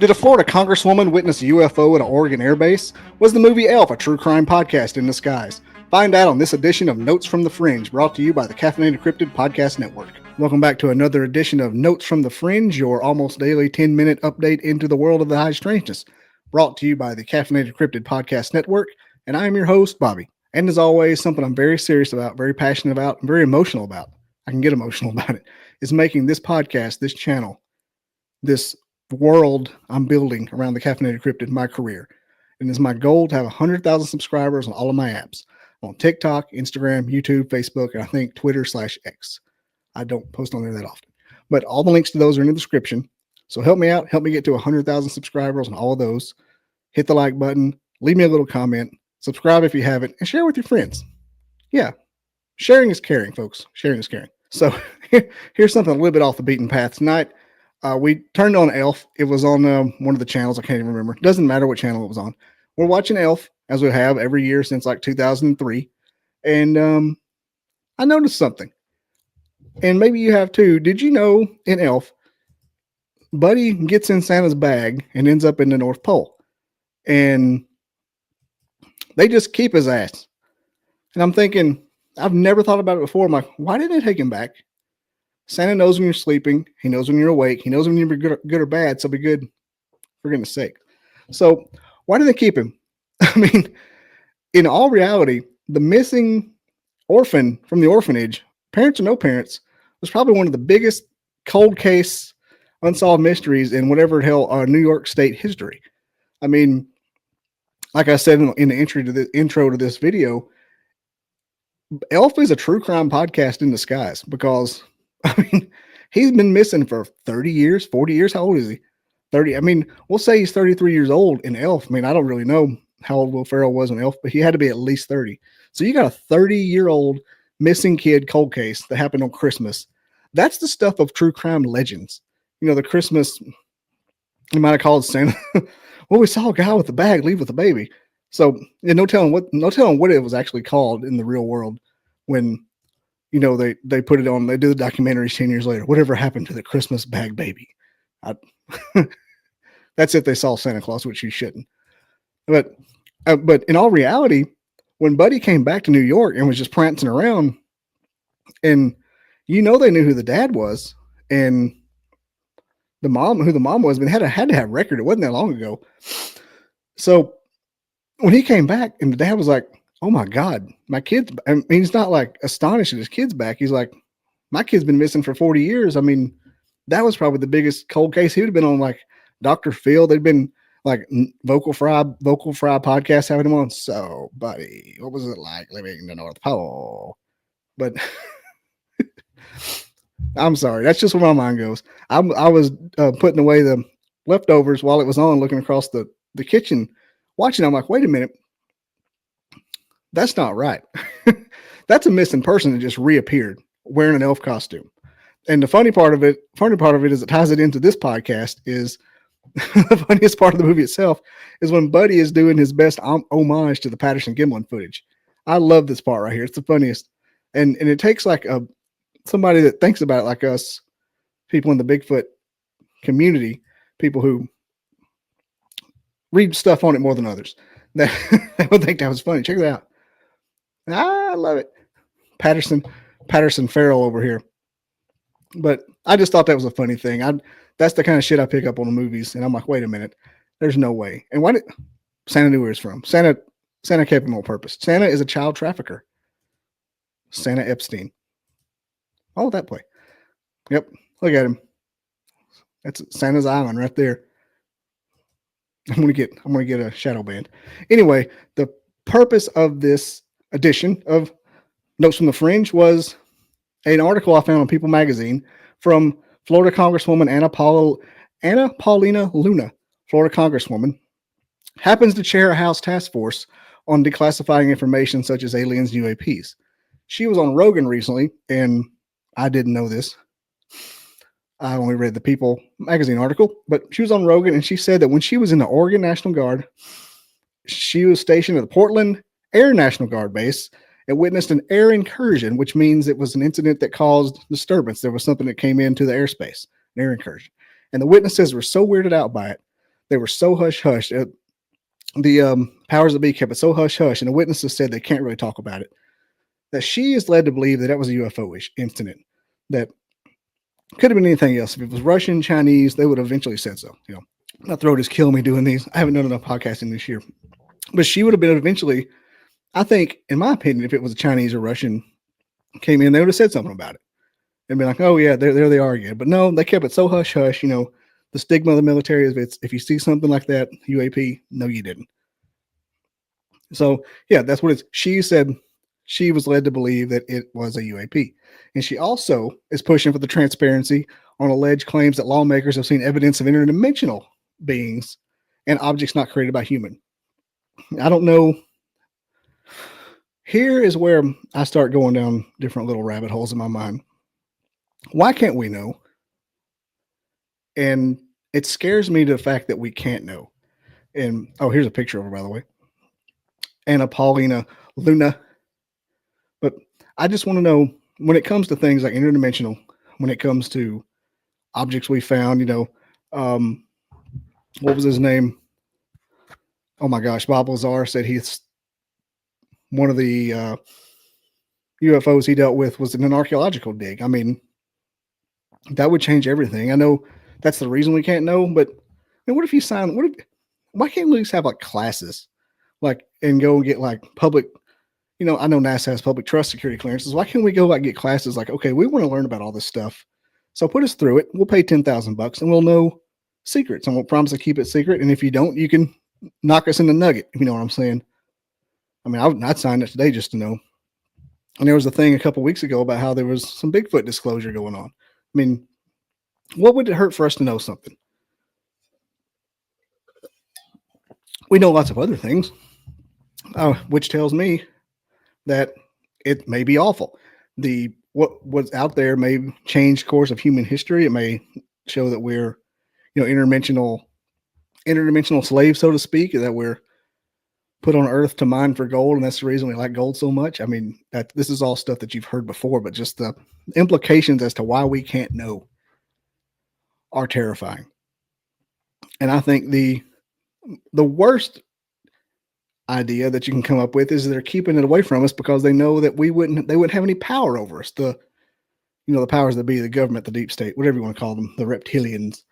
Did a Florida congresswoman witness a UFO at an Oregon Airbase? Was the movie Elf a true crime podcast in disguise? Find out on this edition of Notes from the Fringe, brought to you by the Caffeinated Cryptid Podcast Network. Welcome back to another edition of Notes from the Fringe, your almost daily 10-minute update into the world of the high strangeness, brought to you by the Caffeinated Cryptid Podcast Network, and I am your host, Bobby. And as always, something I'm very serious about, very passionate about, and very emotional about, I can get emotional about it, is making this podcast, this channel, this world I'm building around the Caffeinated Cryptid my career. And it's my goal to have 100,000 subscribers on all of my apps, on TikTok, Instagram, YouTube, Facebook, and I think Twitter/X. I don't post on there that often, but all the links to those are in the description. So help me out. Help me get to 100,000 subscribers on all of those. Hit the like button. Leave me a little comment. Subscribe if you haven't, and share with your friends. Yeah, sharing is caring, folks. Sharing is caring. So here's something a little bit off the beaten path tonight. We turned on Elf. It was on one of the channels. I can't even remember. Doesn't matter what channel it was on. We're watching Elf, as we have every year since like 2003. And I noticed something. And maybe you have too. Did you know in Elf, Buddy gets in Santa's bag and ends up in the North Pole? And they just keep his ass. And I'm thinking, I've never thought about it before. I'm like, why didn't they take him back? Santa knows when you're sleeping. He knows when you're awake. He knows when you're good or bad. So be good, for goodness sake. So why did they keep him? I mean, in all reality, the missing orphan from the orphanage, parents or no parents, was probably one of the biggest cold case unsolved mysteries in whatever hell New York State history. I mean, like I said in the intro to this video, Elf is a true crime podcast in disguise because, I mean, he's been missing for 30 years, 40 years. How old is he? 30. I mean, we'll say he's 33 years old in Elf. I mean, I don't really know how old Will Ferrell was in Elf, but he had to be at least 30. So you got a 30-year-old missing kid cold case that happened on Christmas. That's the stuff of true crime legends. You know, the Christmas, you might have called Santa. Well, we saw a guy with a bag leave with a baby. So no telling what it was actually called in the real world when, you know, they put it on, they do the documentaries 10 years later. Whatever happened to the Christmas bag baby? That's if they saw Santa Claus, which you shouldn't. But in all reality, when Buddy came back to New York and was just prancing around, and you know they knew who the dad was and who the mom was, but had to have record. It wasn't that long ago. So when he came back and the dad was like, oh my God, my kid's, I mean, he's not like astonished that his kid's back. He's like, my kid's been missing for 40 years. I mean, that was probably the biggest cold case. He would have been on like Dr. Phil. They'd been like Vocal Fry podcast having him on. So, Buddy, what was it like living in the North Pole? But I'm sorry. That's just where my mind goes. I was putting away the leftovers while it was on, looking across the kitchen, watching. I'm like, wait a minute. That's not right. That's a missing person that just reappeared wearing an elf costume. And the funny part of it is it ties it into this podcast is the funniest part of the movie itself is when Buddy is doing his best homage to the Patterson-Gimlin footage. I love this part right here. It's the funniest. And it takes like somebody that thinks about it like us, people in the Bigfoot community, people who read stuff on it more than others, that would think that was funny. Check it out. I love it. Patterson Farrell over here. But I just thought that was a funny thing. That's the kind of shit I pick up on the movies. And I'm like, wait a minute. There's no way. And why did Santa knew where he's from? Santa kept him on purpose. Santa is a child trafficker. Santa Epstein. Oh, that play. Yep. Look at him. That's Santa's Island right there. I'm gonna get a shadow band. Anyway, the purpose of this edition of Notes from the Fringe was an article I found on People magazine from Florida Congresswoman Anna Paulina Luna, Florida Congresswoman, happens to chair a House task force on declassifying information such as aliens and UAPs. She was on Rogan recently, and I didn't know this. I only read the People magazine article, but she was on Rogan, and she said that when she was in the Oregon National Guard, she was stationed at the Portland Air National Guard base and witnessed an air incursion, which means it was an incident that caused disturbance. There was something that came into the airspace, an air incursion. And the witnesses were so weirded out by it They were so hush hush. The powers that be kept it so hush hush, and the witnesses said they can't really talk about it. That she is led to believe that that was a UFO incident. That could have been anything else. If it was Russian, Chinese, they would have eventually said so. My throat is killing me doing these. I haven't done enough podcasting this year, but she would have been eventually. I think, in my opinion, if it was a Chinese or Russian came in, they would have said something about it and be like, "Oh yeah, there they are again." But no, they kept it so hush hush. The stigma of the military is if you see something like that UAP, no, you didn't. So yeah, that's what it's. She said she was led to believe that it was a UAP, and she also is pushing for the transparency on alleged claims that lawmakers have seen evidence of interdimensional beings and objects not created by human. I don't know. Here is where I start going down different little rabbit holes in my mind. Why can't we know? And it scares me to the fact that we can't know. And oh, here's a picture of her, by the way. Anna Paulina Luna. But I just want to know, when it comes to things like interdimensional, when it comes to objects we found, what was his name? Oh my gosh, Bob Lazar said he's one of the UFOs he dealt with was in an archaeological dig. I mean, that would change everything. I know that's the reason we can't know, but what if you sign? Why can't we at least have like classes, like and go and get like public? I know NASA has public trust security clearances. Why can't we go like get classes? Like, okay, we want to learn about all this stuff, so put us through it. We'll pay $10,000 and we'll know secrets, and we'll promise to keep it secret. And if you don't, you can knock us in the nugget. If you know what I'm saying? I mean, I'd sign it today just to know. And there was a thing a couple weeks ago about how there was some Bigfoot disclosure going on. I mean, what would it hurt for us to know something? We know lots of other things, which tells me that it may be awful. What's out there may change course of human history. It may show that we're, interdimensional slaves, so to speak, that we're put on Earth to mine for gold, and that's the reason we like gold so much. I mean, this is all stuff that you've heard before, but just the implications as to why we can't know are terrifying. And I think the worst idea that you can come up with is they're keeping it away from us because they know that they wouldn't have any power over us. The powers that be, the government, the deep state, whatever you want to call them, the reptilians,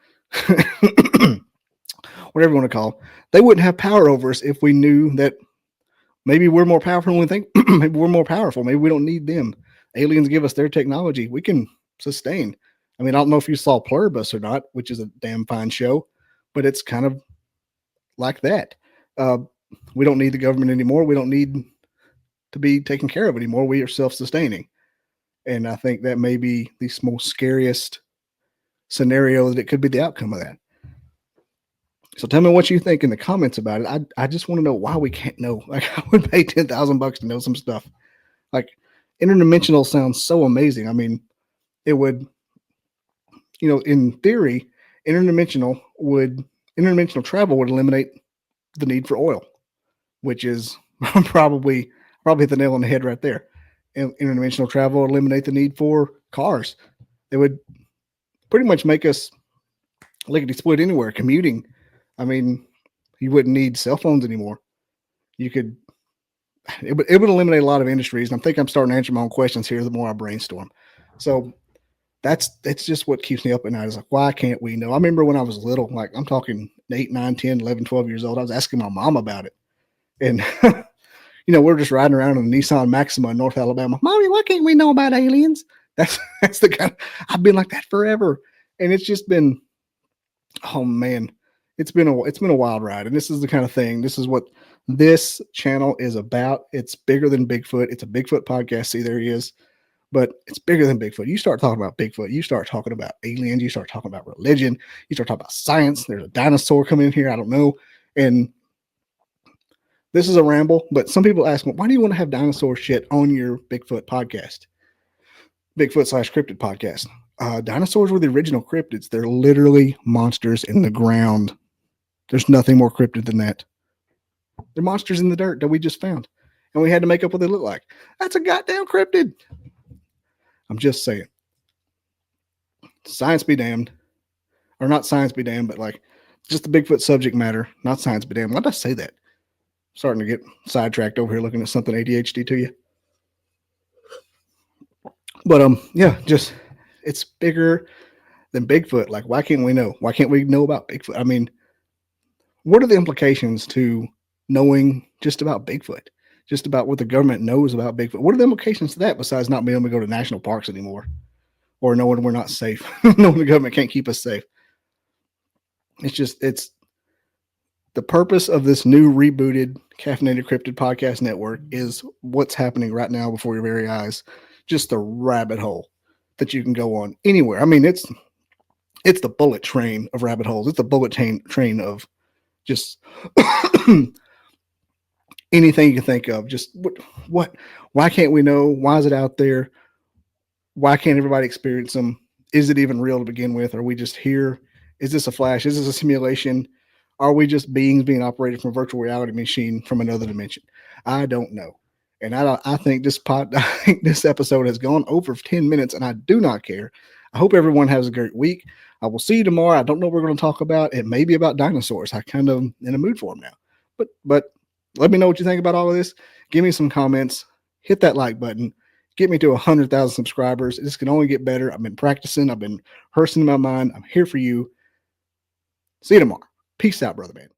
whatever you want to call them, they wouldn't have power over us if we knew that maybe we're more powerful than we think. Maybe we're more powerful. Maybe we don't need them. Aliens give us their technology. We can sustain. I mean, I don't know if you saw Pluribus or not, which is a damn fine show, but it's kind of like that. We don't need the government anymore. We don't need to be taken care of anymore. We are self-sustaining. And I think that may be the most scariest scenario that it could be the outcome of that. So tell me what you think in the comments about it. I just want to know why we can't know. Like, I would pay $10,000 to know some stuff. Like, interdimensional sounds so amazing. I mean, it would, in theory, interdimensional travel would eliminate the need for oil, which is probably hit the nail on the head right there. Interdimensional travel would eliminate the need for cars. It would pretty much make us lickety split anywhere. Commuting. I mean, you wouldn't need cell phones anymore. It would eliminate a lot of industries. And I think I'm starting to answer my own questions here the more I brainstorm. So that's just what keeps me up at night. Is like, why can't we know? I remember when I was little, like I'm talking 8, 9, 10, 11, 12 years old, I was asking my mom about it. And, we're just riding around in a Nissan Maxima in North Alabama. Mommy, why can't we know about aliens? That's the kind I've been like that forever. And it's just been, oh man, it's been a wild ride. And this is the kind of thing, this is what this channel is about. It's bigger than Bigfoot. It's a Bigfoot podcast. See, there he is. But it's bigger than Bigfoot. You start talking about Bigfoot, you start talking about aliens, you start talking about religion, you start talking about science. There's a dinosaur coming in here. I don't know. And this is a ramble, but some people ask me, why do you want to have dinosaur shit on your Bigfoot podcast? Bigfoot/cryptid podcast. Dinosaurs were the original cryptids. They're literally monsters in the ground. There's nothing more cryptid than that. They're monsters in the dirt that we just found. And we had to make up what they look like. That's a goddamn cryptid. I'm just saying. Science be damned. Or not science be damned, but like Just the Bigfoot subject matter, not science, but damn, why did I say that? Starting to get sidetracked over here looking at something ADHD to you. But yeah, just it's bigger than Bigfoot. Like, why can't we know? Why can't we know about Bigfoot? I mean, what are the implications to knowing just about Bigfoot? Just about what the government knows about Bigfoot. What are the implications to that besides not being able to go to national parks anymore? Or knowing we're not safe, knowing the government can't keep us safe. It's the purpose of this new rebooted Caffeinated Cryptid podcast network is what's happening right now before your very eyes. Just the rabbit hole that you can go on anywhere. I mean, it's the bullet train of rabbit holes. It's the bullet train of just anything you can think of. Just what? Why can't we know? Why is it out there? Why can't everybody experience them? Is it even real to begin with? Are we just here? Is this a flash? Is this a simulation? Are we just beings being operated from a virtual reality machine from another dimension? I don't know. And I think this episode has gone over 10 minutes, and I do not care. I hope everyone has a great week. I will see you tomorrow. I don't know what we're going to talk about. It may be about dinosaurs. I kind of in a mood for them now. But let me know what you think about all of this. Give me some comments. Hit that like button. Get me to 100,000 subscribers. This can only get better. I've been practicing. I've been rehearsing in my mind. I'm here for you. See you tomorrow. Peace out, brother man.